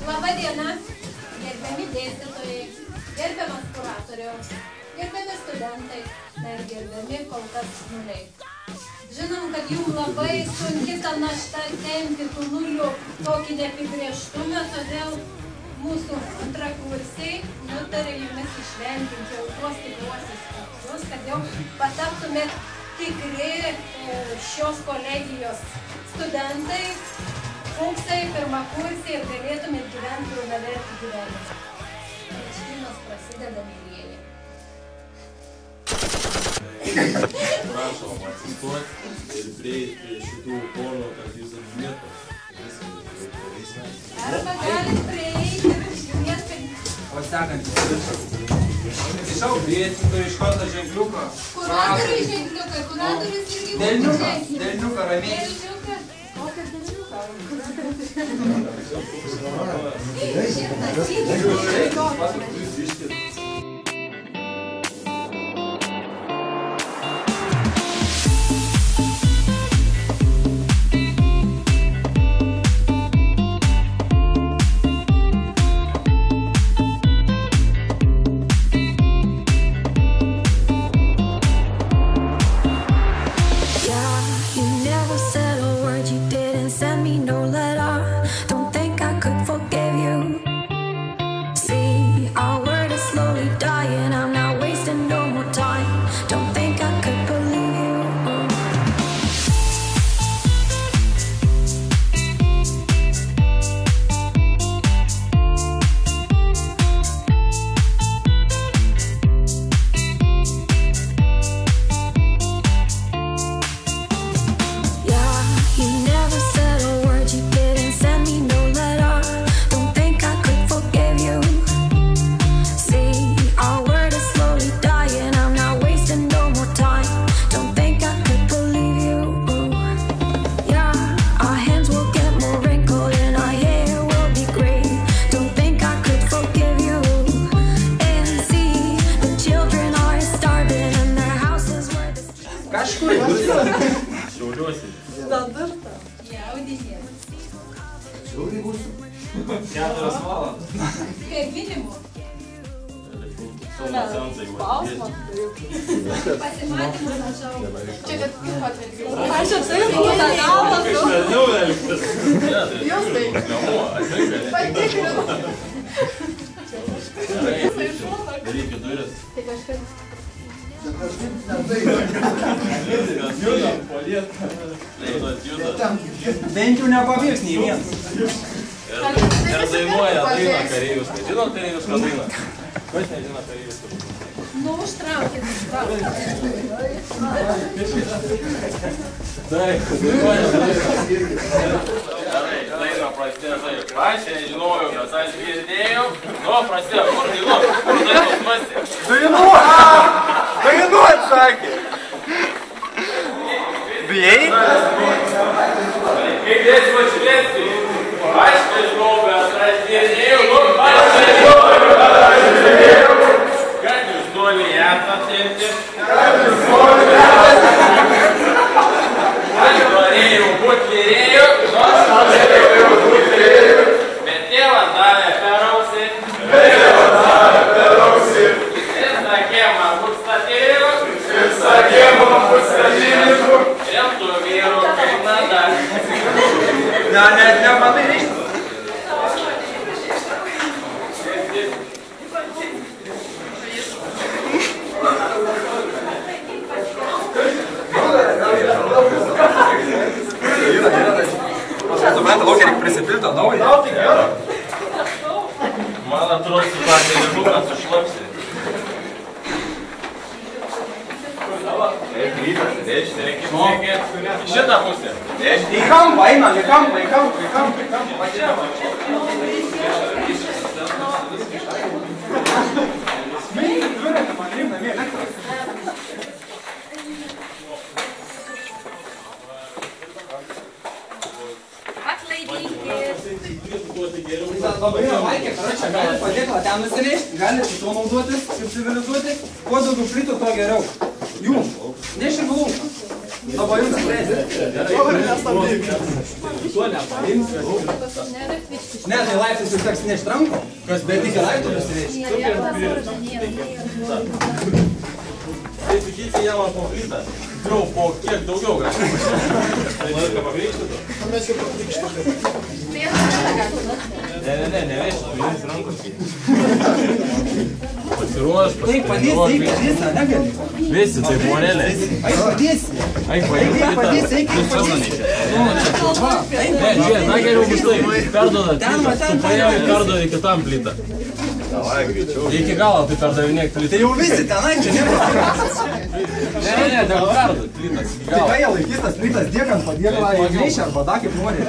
Labą dieną, gerbiami dėstytojai, gerbiamas kuratoriau, gerbiami studentai ir gerbiami kol kas nuliai. Žinom, kad jums labai sunki ta našta tempti tų nulių tokį neapibrėžtumą, todėl mūsų antrakursiai nutarė jumis išventinti jau tuos tikruosius kursus, kad jau pataptumėt tikri šios kolegijos studentai, funksai, pirmakursiai ir galėtumėt gyventi pilnavertį gyvenimą. Krikštynos prasideda, mylieji. Prašom atsistoti ir prieiti prie šitų ponų, kad jūs atminėtų. Arba galit prieiti ir išminėti. O sekantis viršas. Išau dėstytojų iš karto ženkliuką. Kuratoriai ženkliukai, kuratorius irgi Delniuką, delniuką ramiai. Delniuką. Kokias delniuką? Šiauliuosi. Standartą. Jaudinės. Šiauriai būsiu. 4 valandas. Kaip minimum. Pasimatymus rašau. Čia kad kaip atvirkliau. Aš jau taip būna galvą. Švelniau elgtis. Jūs taip. Patikrinu. Darykit duris. Tai kažkas. Judam, poliet. Judat. Bent jau nepavyks nei vienas. Ir dainuoja dainą kareivius. Žinot kareivius, ką dainą? Kas nežino kareivius? Nu, užtraukit. Taip, dainuoja dainą. Daina prasidėjo taip. Aš nežinojau, bet aš girdėjau. Nu, prasidėjo, kur dainuot? Kur dainuot mąstė? Dainuot! Dainuot, sakė! Bijai? Kaip dėsi pačiulėsi? Aš nežinau, bet aš girdėjau. Nu, aš nežinojau, bet aš girdėjau. Kad jūs nori esate? Kad jūs nori esate? Aš norėjau būti vyrėjų. Aš norėjau būti vyrėjų. Bet tėvas davė per ausį. Bet tėvas davė per ausį. šitą pusę. Į kampą einam, į kampą, į kampą, į kampą, į kampą. Va čia, va čia. Smėlį, dviratį, man rimna, mėg elektros. Labai nelaikė, čia gali padėklą ten nusivežti, gali šito naudotis, kaip civilizuoti. Kuo daugiau plytų, tuo geriau. Jum, nešimų. Dabar jums spręsti. Tuo nepaims. Ne, tai laiptis jūs teks nešti ranko, kas bet tik laiptų nusivežti. Tai sakysi, jie man po plytą. Jau po kiek daugiau gali. Tai nori ką pagrįžti to? Mes jau pagrįžtume. Ne, nevešti, tu jums rankos. Pasiruoš, Taip, padės, negali. Visi, tai morelė. Ai, padės. Ai, padės, Ne, žiūrėk, na geriau bus tai. Perduodat plytą, tu paėjau ir perduodai kitam plytą. Iki galo tai perdavinėk plytą. Tai jau visi tenai, čia nėra. Ne, tegu perduot plytas iki Tai galo. ką jie laikys tas plytas dėkant padėklą į greišį arba da kaip nori.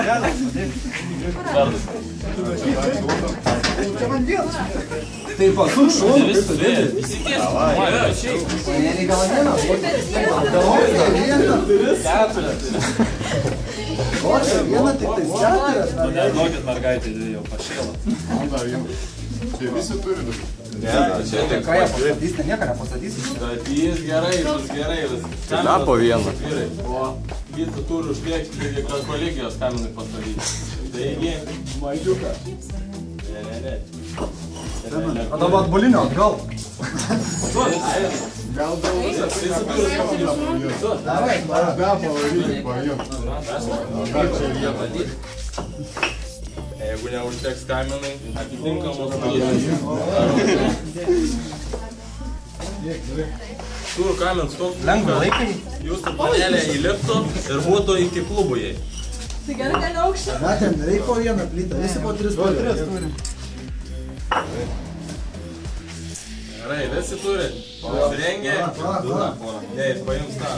Perduot. Čia man vėl. Tai pasuk šonu. Įsikės. Ne, gal vieną. O, čia vieną tik tai keturias. Nokit mergaitė jau pašėlą. Čia visi turi dabar. Tai ką jie pastatys, tai nieko nepastatys. Statys gerai, bus gerai. Da, po vieną. O plytą turi užbėgti, reikia kad kolegijos kaminai pastatyti. Taigi, mažiuką. Ne. O dabar atbulinio atgal. Gal Davai. Da, pavaryti, paimti. Čia vieta. Jeigu neužteks kaminai, atitinkamos plytos. Turiu kamins toks, Lengva laikai. jūsų panelė įliptų ir būtų iki klubų jai. Tai gerai, gali aukštą. Na, ten reikia po vieną plytą, visi po tris turi. Gerai, visi turi. Pasirengė. Ne, jis paims tą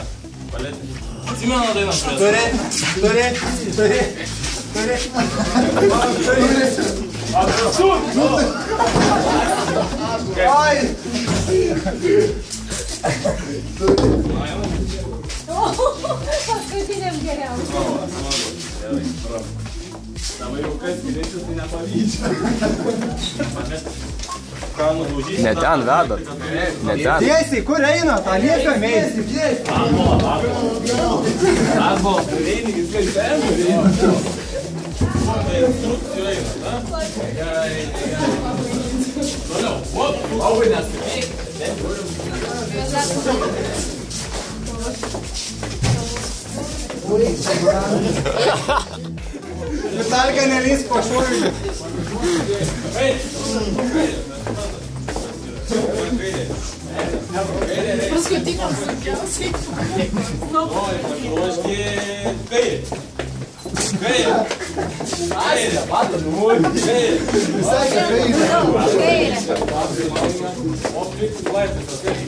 paletį. Atsimenu dainą šviesą. Turi. Paskutiniam geriausiam. Dabar jau kas gilėsis, tai nepavydžia. Ką nudaužysi? Ne ten veda. Ne ten. Tiesiai, kur eina? Ta lieka meisti. Darbo. Tai instrukcijų eina, na? Gerai. Toliau. Labai nesuveik. Vitalka nelys po šuoliu. Paskutiniam sunkiausiai. Ruoški kairį. Kairį. Visai gerai. O plikti laiptis, o kairį.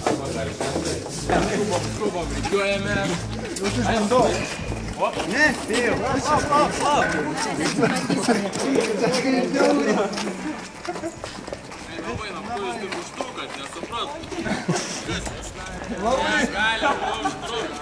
Arba gali. Skubam, rykiuojame. Ne, spėjau. Labai namkuojas kaip užtrukat, nesuprat. Gali užtrukt.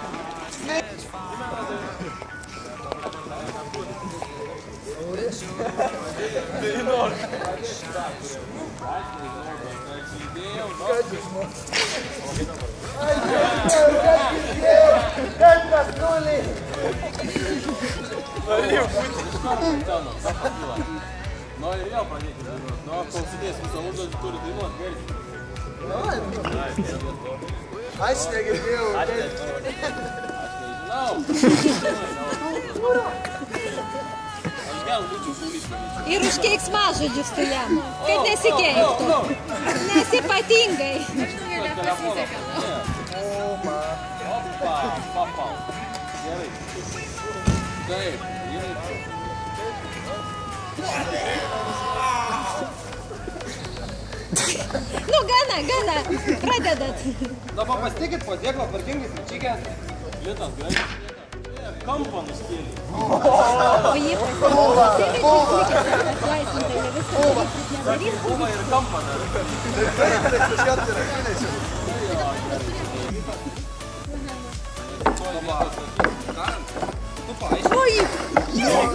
Nu ir vėl pradėkime dainuot. Nu, kol sudės visą užduotį, turi dainuot garsiai. Aš negirdėjau. Aš nežinau. Aš gal būčiau šaulys manyčiau. Ir už keiksmažodžius tu jam, kad nesikeiktų. Nes ypatingai. Opa, papau. Gerai. Taip, gerai. Nu, gana, pradedat. Dabar pastikit po dėklą tvarkingai sričykės. Litas, gerai. kampą nuskėlė. O jie pasirinkai atlaisvintai, ne viską nedarys. Buvo ir kampą dar. Oi! Žiaur.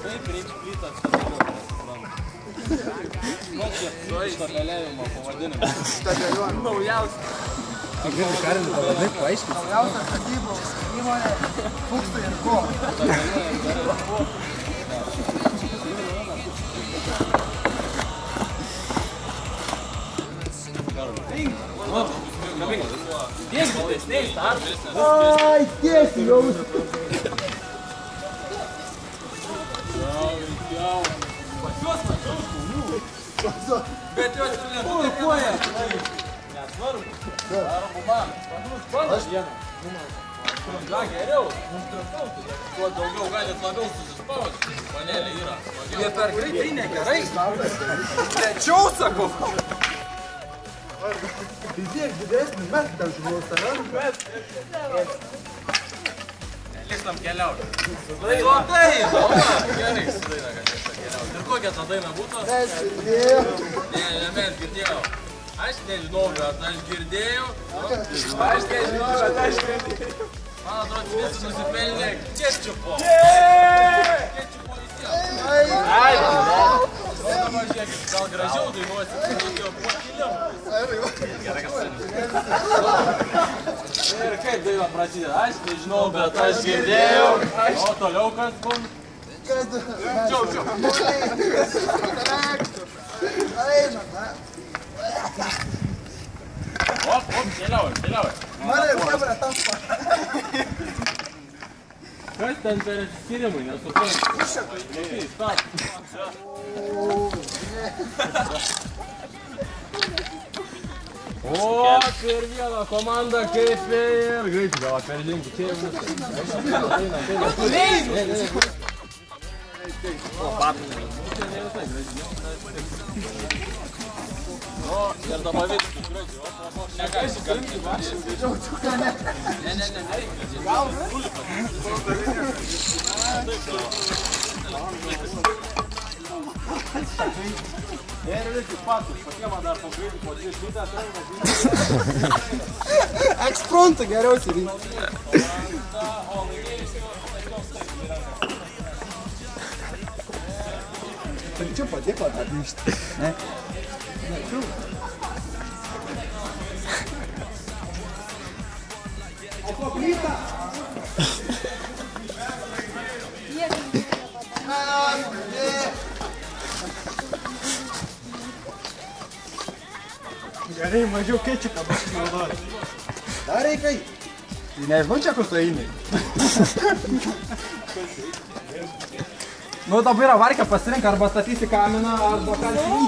Taip, reikia plytą stabeliavimo pavadinimas. Naujausias. Galiu Karinui pavadinai, paaiškinti. Naujausia statybų įmonė Fukstai ir Ko. Ai, tiesiai jau. Bet jos ir nesukuoja. Nesvarbu. Svarbu man. Mano dieną. Ką geriau? Kuo daugiau galit labiau susispausti. Panelė yra. Jie per greitai negerai. Lėčiau, sakau. Tai tiek didesnį metą tam žmogaus talentų. Likstam keliauti. Sudaina. Gerai sudaina, kad likstam keliauti. Ir kokia ta daina būtų? Mes girdėjom. Ne, mes girdėjau. Aš nežinau, bet aš girdėjau. Aš nežinau, bet aš girdėjau. Man atrodo, visi nusipelnė ketčiupo. Ketčiupo visiems. Ai! Dabar žiūrėkit, gal gražiau dainuosi, tai tokio pakiliau. Ir kaip daina prasideda? Aš nežinau, bet aš girdėjau. O toliau kas bus? Kad Čiau. Einam, na. Op, keliauja. Mane ir nebra tampa. Kas ten per atsiskyrimai, nesuprantu? Kokiai, stop. O, per vieną komandą kaip ir greitai, gal per linkį, čia jau viskas. O, ir dabar viskas, greitai, negalisi kalbėti. Ne, nereikia. Gal, ir visi patus, pakėmą dar pagreidį po 3 šitą, Ekspruntų geriausiai reikia. Tai čia padėko atnešti. Ne? O paplyta! Gerai, mažiau kečupą pasinaudoti. Dar reikai. Tai nežinau čia, kur tu eini. Nu, dabar yra varkė pasirink, arba statysi kaminą, arba kalcinį.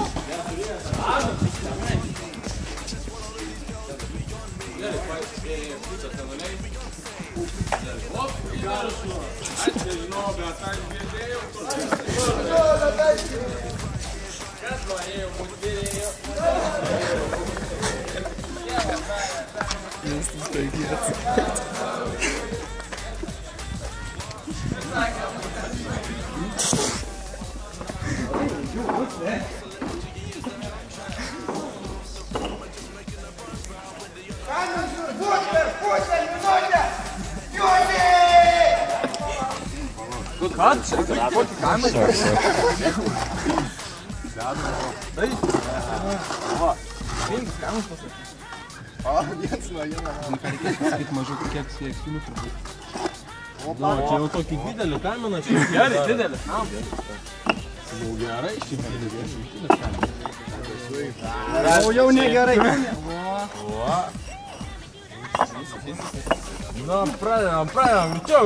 Aš nežinau, bet aš girdėjau. Kas norėjo, būt vyrėjo. Čia jau tokį didelį kaminą, čia gerai, didelį. Gerai, Jau negerai. Na, pradedam, čiau.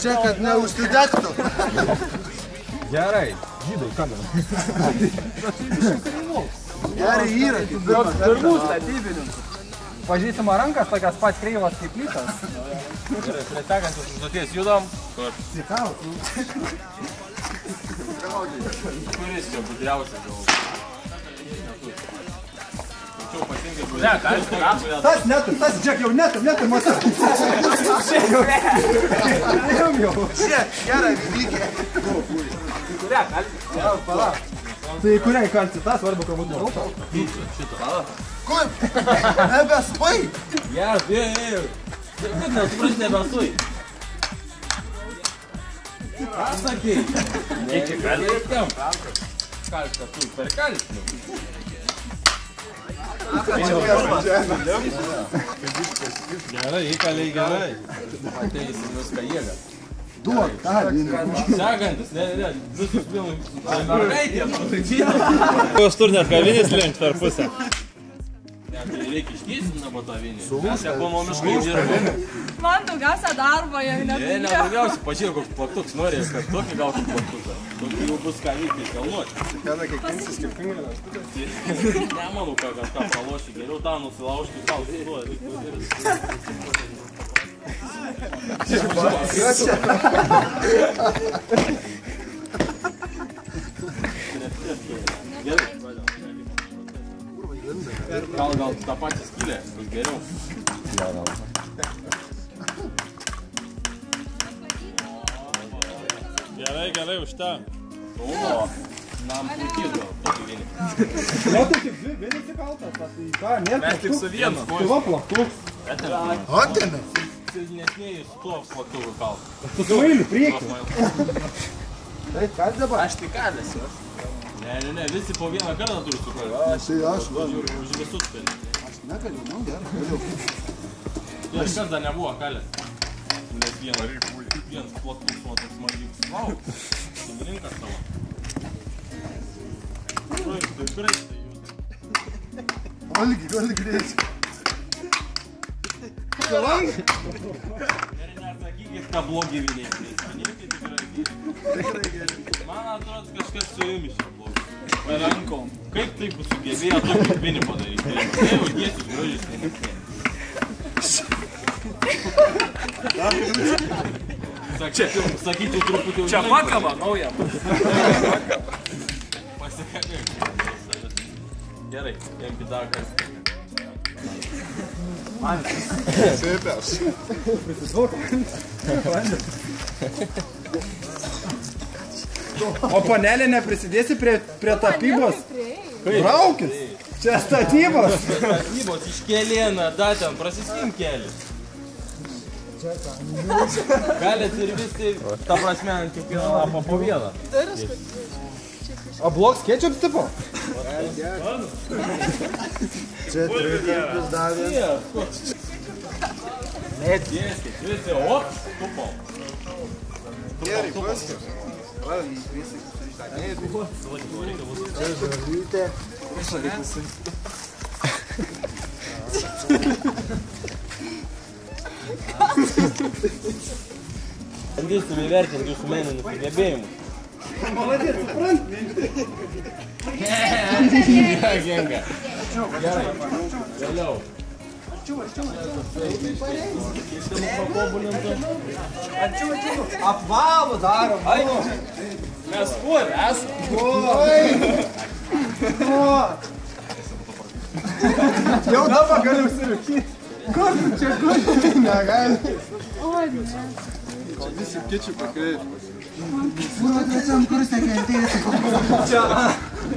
Čia, kad neužsidegtų. Gerai, žydai, kamera. Gerai yra, kaip pirmų statybininkų. pažįstama rankas, tokias pat kreivas kaip lytas. Gerai, prie sekančios užduoties judam. Kur? Kuris čia budriausias gal? Tačiau patinka budriausias. Tas netur, tas džek jau netur, matai. Jau. Gerai, vykė. Kurią kalti? Pala. Tai kurią kalti, tas svarbu, kad būtų rūpa? Šitą. Kur? Nebespai. Geras, ėjau. Kaip nesupras nebesui? Ką sakei? Čia kalti? Kalti, kad tu per kalti. Gerai, įkaliai gerai. Ateisim viską jėgą. Duok, tą. Sekantis, ne, visus vilnai. Mergaitės, Jūs turinės kavinės lenkt per pusę. Reikia ištiesinti nabo tą vinį. Mes ekonomiškai dirbame. Man daugiausia darbo, jau Ne, nedaugiausiai, pažiūrėk, koks plaktuks norės, kad tokį gautų plaktuką. Tokį jau bus ką vykti, galvoti. Kiekvieną kiekvieną skirtingą. Nemanau, kad kažką praloši, geriau tą nusilaužti, tau suduoti. Gal tą patį skylę, bus geriau. Gerai, už tą. O, nam puikiai gal, tokį vienį. Ne, tai tik dvi, vienas įkaltas, tai ką, nėra. Mes tik su vienu. Tu va plaktuks. Atėmė. Silpnesnėji su tuo plaktuku kaltų. Tu smailiu, priekį. Tai, kas dabar? Aš tik kalės, jo. Ne, visi po vieną kartą turi sukalti. Aš. Už visus kalį. Aš negaliu, nu gerai, galiu. Aš kartą nebuvo kalės. Nes vienas plaktuks, o toks smagius. Vau, šeimininkas tavo. Tikrai tai jūs. Olgi greičiau. Galang? Nesakykit, ką blogi viniai. Manykit tikrai geri. Man atrodo, kažkas su jumis čia blogi. Rankom. Kaip taip sugebėjo tokį vinį padaryti? Tai jau dėsius grožis. Sakyčiau truputį jau... Čia pakaba nauja. Pasikakai. Gerai, jam pitakas. Sėpės. O panelė neprisidėsi prie tapybos? Braukis. Čia statybos. Statybos iš kelėną, da ten, prasiskim kelį. Galit ir visi, ta prasme, ant kiekvieną lapą po vieną. O blogs ketchup tipo? Čia trikartus davė. Dėskit, visi, op, tupom. Gerai, paskir. Čia žalytė. Bandysim įvertinti jūsų meninius sugebėjimus. Maladės, suprant? Genga. Gerai, vėliau. Apvalų darom. Mes kur esam? Jau dabar galiu užsirūkyti. Kur tu čia guli? Negali. Kol visi kičių pakreipti. Kur trečiam kurse kentėsi? Čia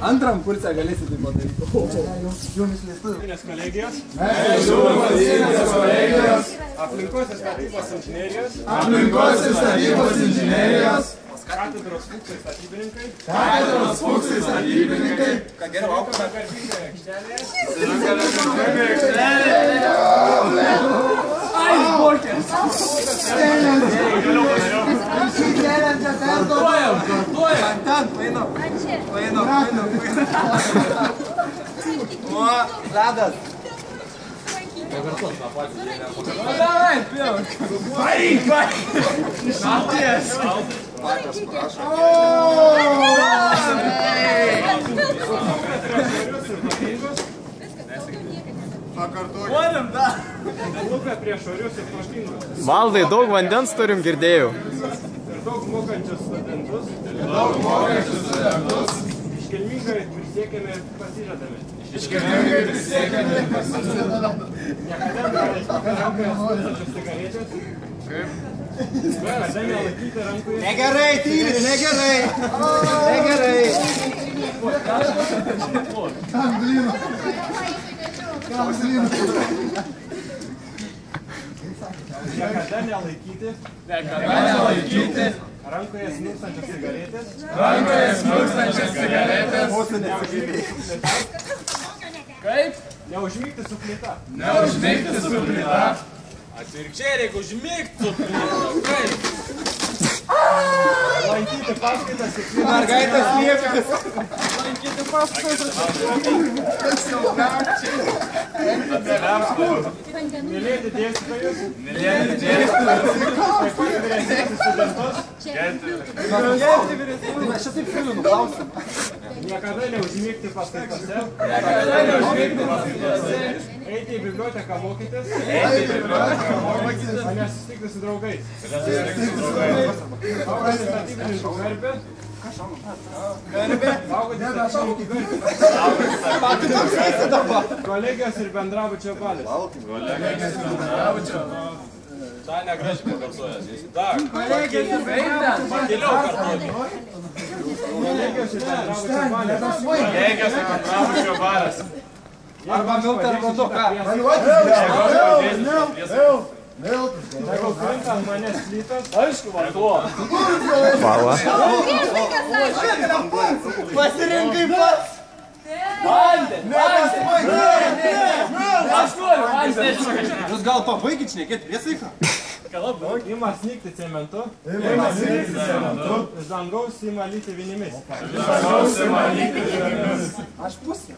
antram kurse galėsi tai padaryti. Jums lietuvių. Kolegijos. Aplinkos ir statybos inžinerijos. Katedros fuksai statybininkai. Ką geriau aukštą garbingą aikštelėje. Aisbokės. Kartuojam. Ten, painu. O, Zadas. Davai, pėl. Varyk. Šalties. Pakas, prašau. Pakartuoju. Duodam, da. grupę prieš šorius ir protingus. Valdai, daug vandens turim, girdėjau. Ir daug mokančius studentus. Iškilmingai prisiekėme ir pasižadame. Niekada nelaikyti rankoje smurtančios cigaretės. Niekada nelaikyti rankoje. Negerai, tyri, negerai. Negerai. Niekada nelaikyti. Rankoje smurtančios cigaretės. Kaip? Neužmygti su plyta. Atvirkščiai reikia užmigti su plyta. Kaip? Lankyti paskaitas kiekvieną. Mergaitės lieptis. Lankyti paskaitas. Mylėti dėstytojus. Taip pat vyresniuosius studentus. Aš čia taip filinu, klausim. Niekada neužmygti paskaitose. Eiti į biblioteką mokytis. O nesusitikti su draugais. Saugoti statybininkų garbę. Kolegijos ir bendrabučio balis. Ta negražiai pakartojas. Tak. Kolegijos ir Giliau kartuoti. Kolegijos ir bendrabučio balis. Kolegijos ir bendrabučio balis. Arba milta, arba duka. Jeigu krinta ant manęs plytas. Aišku, vanduo. Pala. Pasirinkai pats. Aš noriu vandenį. Jūs gal pabaigit šnekėti priesaiką? Ima snigti cementu. Iš dangaus ima lyti vinimis. Aš pusė.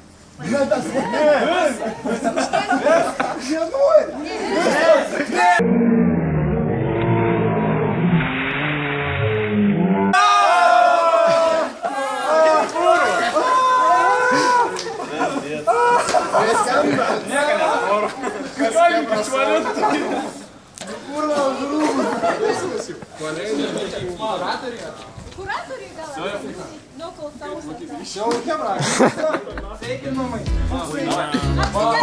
Kuratoriai gal? Nu, klausausi. Šiaukė, braga. Sveikinimai. Apsikabykit dabar!